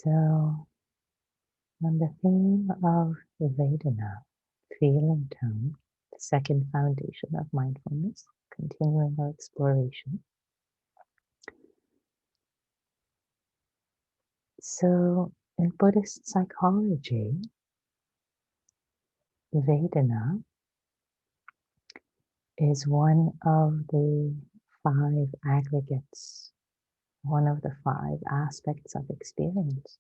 So, on the theme of Vedana, feeling tone, the second foundation of mindfulness, continuing our exploration. So, in Buddhist psychology, Vedana is one of the five aggregates, one of the five aspects of experience.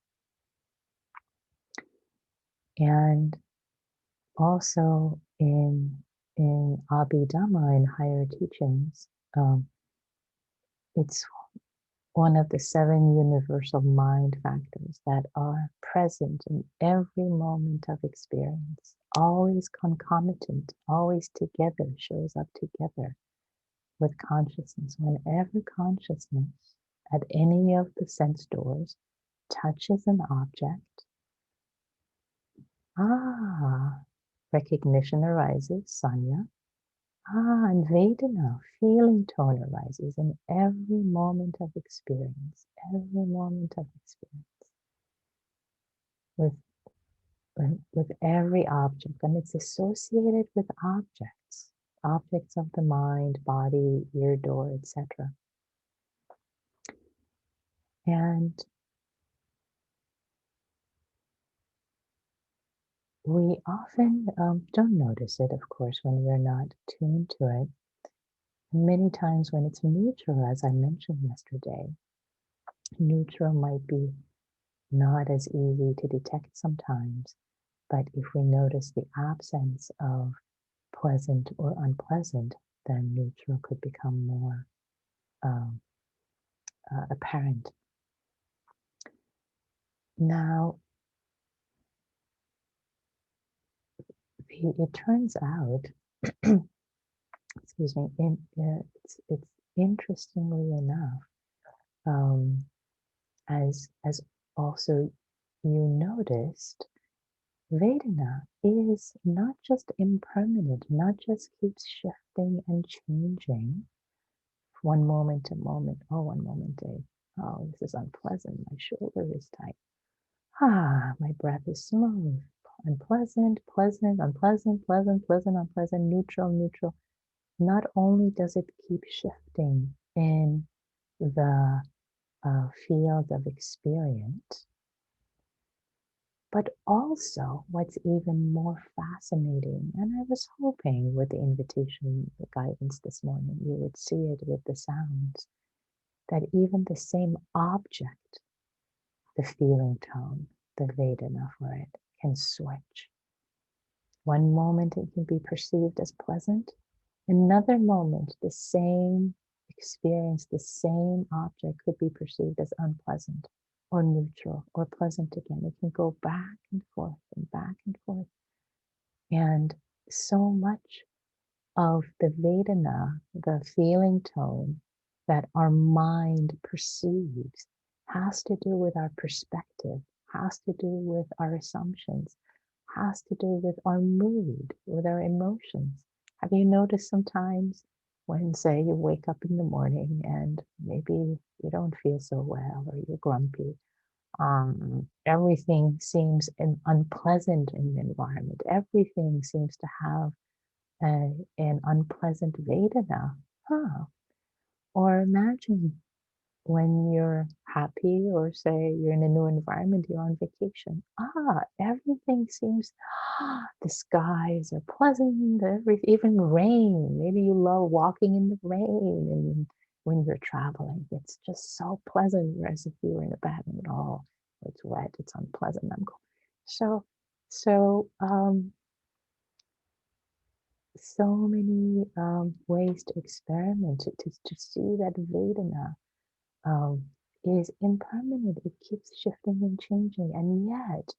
And also in Abhidhamma, in higher teachings, it's one of the seven universal mind factors that are present in every moment of experience, always concomitant, always together, shows up together with consciousness. Whenever consciousness at any of the sense doors touches an object, recognition arises, sanya. And Vedana, feeling tone arises in every moment of experience, every moment of experience, with every object. And it's associated with objects of the mind, body, ear, door, etc. And we often don't notice it, of course, when we're not tuned to it. Many times when it's neutral, as I mentioned yesterday, neutral might be not as easy to detect sometimes, but if we notice the absence of pleasant or unpleasant, then neutral could become more apparent. Now, it turns out, excuse me, it's interestingly enough, as also you noticed, Vedana is not just impermanent, not just keeps shifting and changing one moment to moment. Oh, one moment this is unpleasant. My shoulder is tight. My breath is smooth. Unpleasant, pleasant, unpleasant, pleasant, pleasant, unpleasant, neutral, neutral. Not only does it keep shifting in the field of experience, but also what's even more fascinating, and I was hoping with the invitation, the guidance this morning, you would see it with the sounds, that even the same object, the feeling tone, the Vedana for it, can switch. One moment it can be perceived as pleasant, another moment the same experience, the same object could be perceived as unpleasant or neutral or pleasant again. It can go back and forth and back and forth. And so much of the Vedana, the feeling tone that our mind perceives, has to do with our perspective, has to do with our assumptions, has to do with our mood, with our emotions. Have you noticed sometimes when, say, you wake up in the morning and maybe you don't feel so well or you're grumpy, everything seems unpleasant in the environment. Everything seems to have an unpleasant Vedana. Or imagine when you're happy, or say you're in a new environment, you're on vacation. Everything seems, the skies are pleasant, even rain. Maybe you love walking in the rain, and when you're traveling, it's just so pleasant, whereas if you were in a bad mood, it's wet, it's unpleasant, I'm cold. So many ways to experiment, to see that Vedana is impermanent. It keeps shifting and changing, and yet,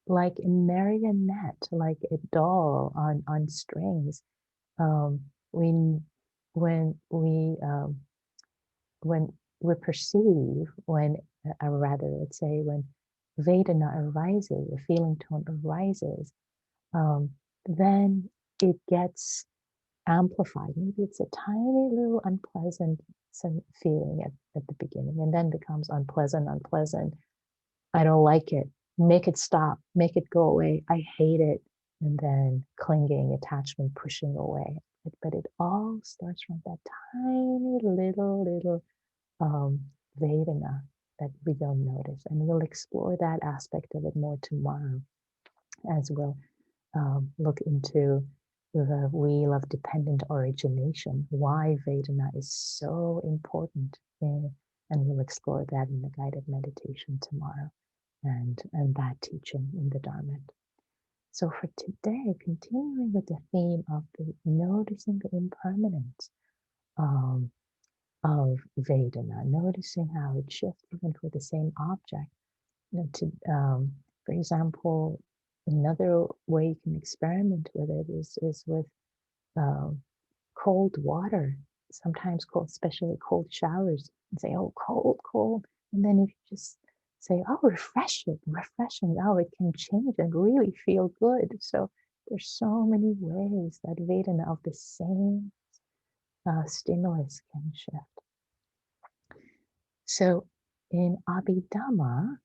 like a marionette, like a doll on strings, when we perceive, rather, let's say, when Vedana arises, the feeling tone arises, then it gets amplified. Maybe it's a tiny little unpleasant feeling at the beginning, and then becomes unpleasant, I don't like it. Make it stop. Make it go away. I hate it. And then clinging, attachment, pushing away. But it all starts from that tiny little Vedana that we don't notice. And we'll explore that aspect of it more tomorrow as we'll look into the wheel of dependent origination, why Vedana is so important. And we'll explore that in the guided meditation tomorrow and that teaching in the Dharmette. So for today, continuing with the theme of noticing the impermanence um, of Vedana, noticing how it shifts even for the same object. For example, another way you can experiment with it is with um, cold water, sometimes cold, especially cold showers, and say, oh, cold, cold. And then if you just say, oh, refreshing, oh, it can change and really feel good. So there's so many ways that Vedana of the same stimulus can shift. So in Abhidhamma,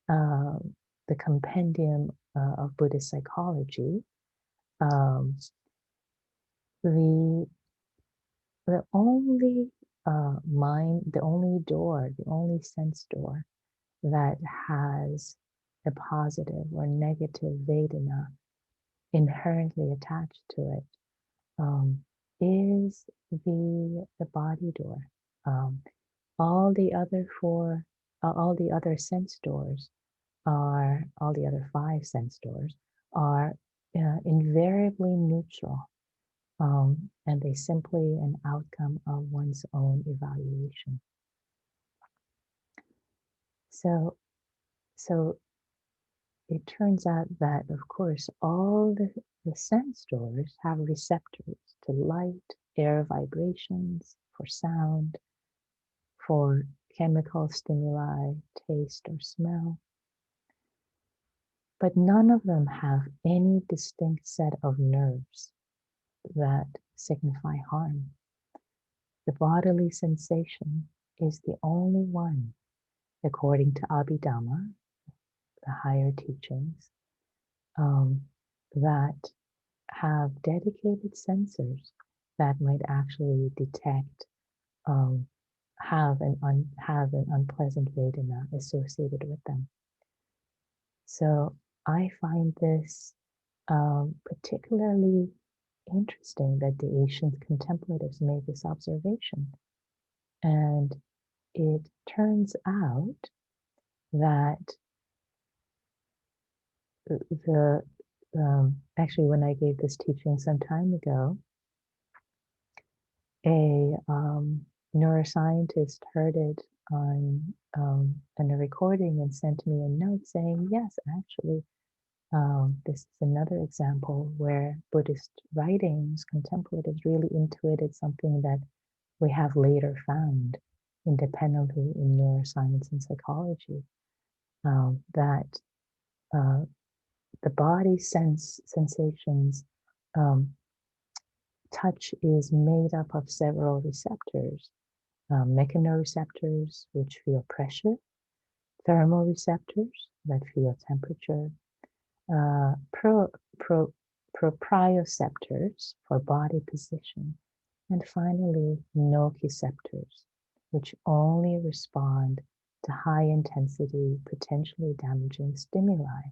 uh, the compendium of Buddhist psychology, um, the only the only sense door that has a positive or negative Vedana inherently attached to it is the body door. Um, all the other all the other sense doors all the other five sense doors are invariably neutral. And they simply an outcome of one's own evaluation. So, so it turns out that, of course, all the sense doors have receptors to light, air vibrations, for sound, for chemical stimuli, taste or smell. But none of them have any distinct set of nerves that signify harm. The bodily sensation is the only one, according to Abhidhamma, the higher teachings, that have dedicated sensors that might actually detect, have an unpleasant Vedana associated with them. So I find this particularly interesting that the ancient contemplatives made this observation. And it turns out that actually, when I gave this teaching some time ago, a neuroscientist heard it on a recording and sent me a note saying, yes, actually, this is another example where Buddhist writings, contemplatives really intuited something that we have later found independently in neuroscience and psychology, that the body sensations, touch is made up of several receptors, mechanoreceptors, which feel pressure, thermoreceptors that feel temperature, uh, pro, pro, proprioceptors for body position, and finally nociceptors, which only respond to high intensity, potentially damaging stimuli.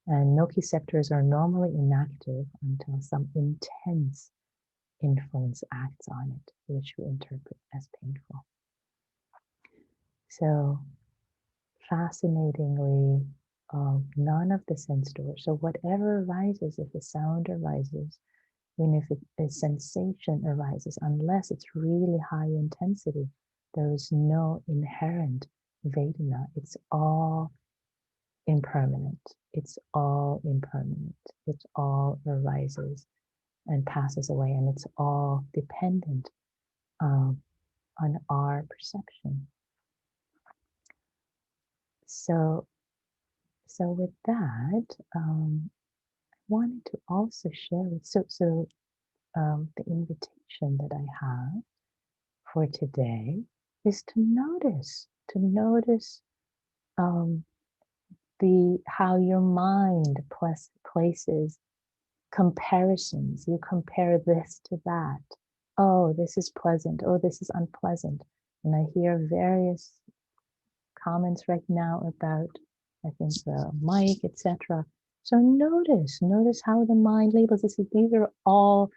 And nociceptors are normally inactive until some intense influence acts on it, which we interpret as painful. So fascinatingly, none of the sense doors, so whatever arises, if a sound arises, even if a sensation arises, unless it's really high intensity, there is no inherent Vedana. It's all impermanent. It's all impermanent. It all arises and passes away, and it's all dependent on our perception. So with that, I wanted to also share with the invitation that I have for today is to notice um, how your mind places comparisons. You compare this to that. Oh, this is pleasant. Oh, this is unpleasant. And I hear various comments right now about, I think, the mic, etc. So notice how the mind labels this. These are all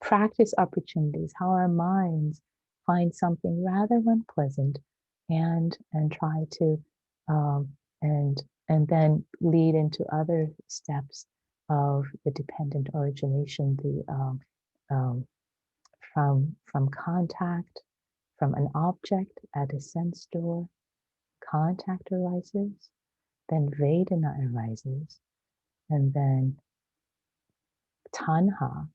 practice opportunities, how our minds find something rather unpleasant and try to um, and then lead into other steps of the dependent origination, the from contact, from an object at a sense door, contact arises, then Vedana arises, and then tanha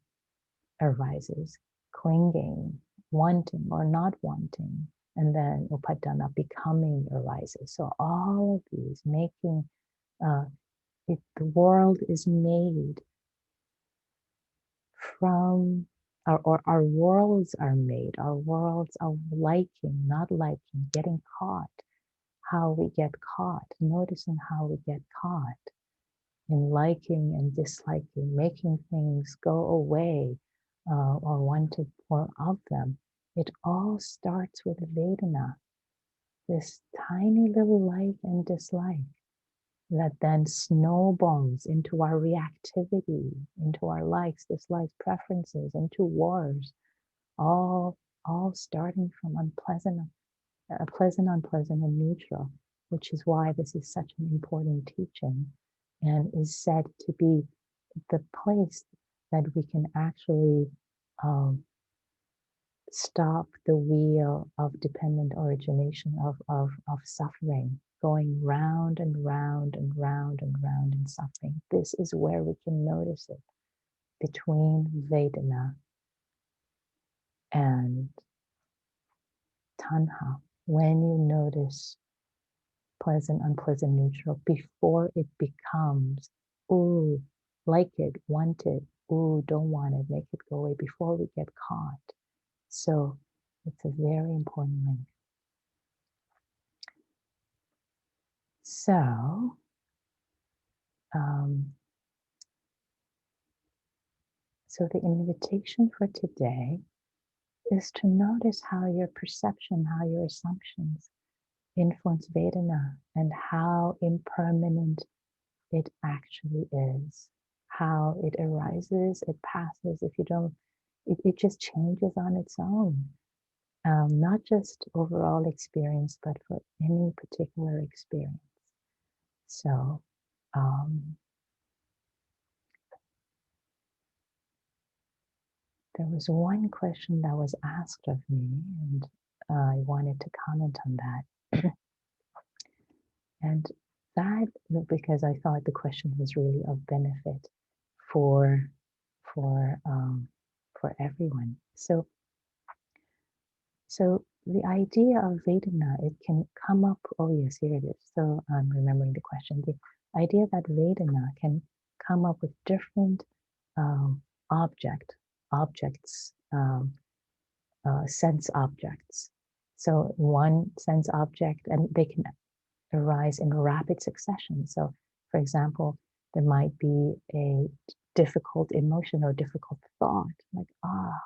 arises, clinging, wanting or not wanting, and then upadana, becoming, arises. So all of these making, the world is made from, or our worlds are made, our worlds of liking, not liking, getting caught, how we get caught, noticing how we get caught in liking and disliking, making things go away or wanting more of them. It all starts with Vedana, this tiny little like and dislike that then snowballs into our reactivity, into our likes, dislikes, preferences, into wars, all starting from pleasant, unpleasant, and neutral, which is why this is such an important teaching and is said to be the place that we can actually stop the wheel of dependent origination of suffering, going round and round and round and round in suffering. This is where we can notice it between Vedana and Tanha. When you notice pleasant, unpleasant, neutral before it becomes, ooh, like it, want it, ooh, don't want it, make it go away before we get caught. So it's a very important link. So, so the invitation for today is to notice how your perception, how your assumptions influence Vedana and how impermanent it actually is, how it arises, it passes. If you don't, it just changes on its own. Not just overall experience, but for any particular experience. So, there was one question that was asked of me, and I wanted to comment on that. And that, because I thought the question was really of benefit for for um, for everyone. So the idea of Vedana, it can come up. Oh yes, here it is. So I'm remembering the question. The idea that Vedana can come up with different objects, sense objects. So one sense object, and they can arise in rapid succession. So, for example, there might be a difficult emotion or difficult thought, like,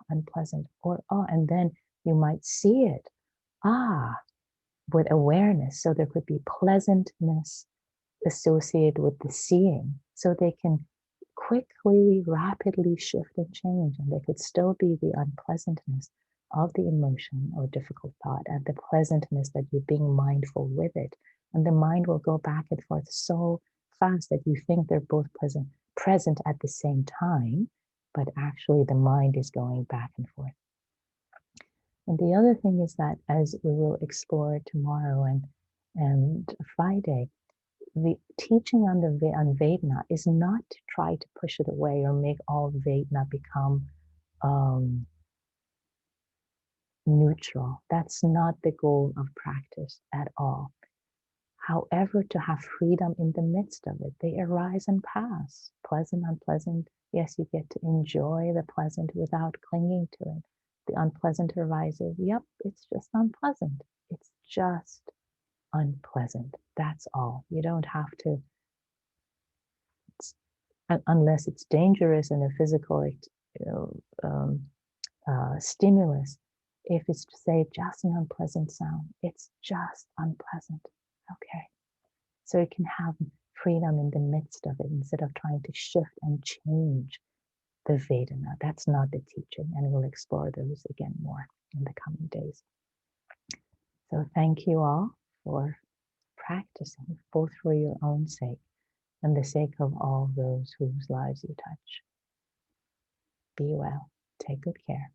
unpleasant, or, and then you might see it, with awareness. So there could be pleasantness associated with the seeing. So they can quickly, rapidly shift and change, and there could still be the unpleasantness of the emotion or difficult thought and the pleasantness that you're being mindful with it. And the mind will go back and forth so fast that you think they're both present at the same time, but actually the mind is going back and forth. And the other thing is that, as we will explore tomorrow and Friday, the teaching on Vedana is not to try to push it away or make all Vedana become neutral. That's not the goal of practice at all. However, to have freedom in the midst of it, they arise and pass, pleasant, unpleasant. Yes, you get to enjoy the pleasant without clinging to it. The unpleasant arises. Yep, it's just unpleasant. just unpleasant. That's all. You don't have to, unless it's dangerous and a physical, you know, stimulus. If it's to say just an unpleasant sound, it's just unpleasant. Okay. So you can have freedom in the midst of it instead of trying to shift and change the Vedana. That's not the teaching, and we'll explore those again more in the coming days. So thank you all for practicing, both for your own sake and the sake of all those whose lives you touch. Be well. Take good care.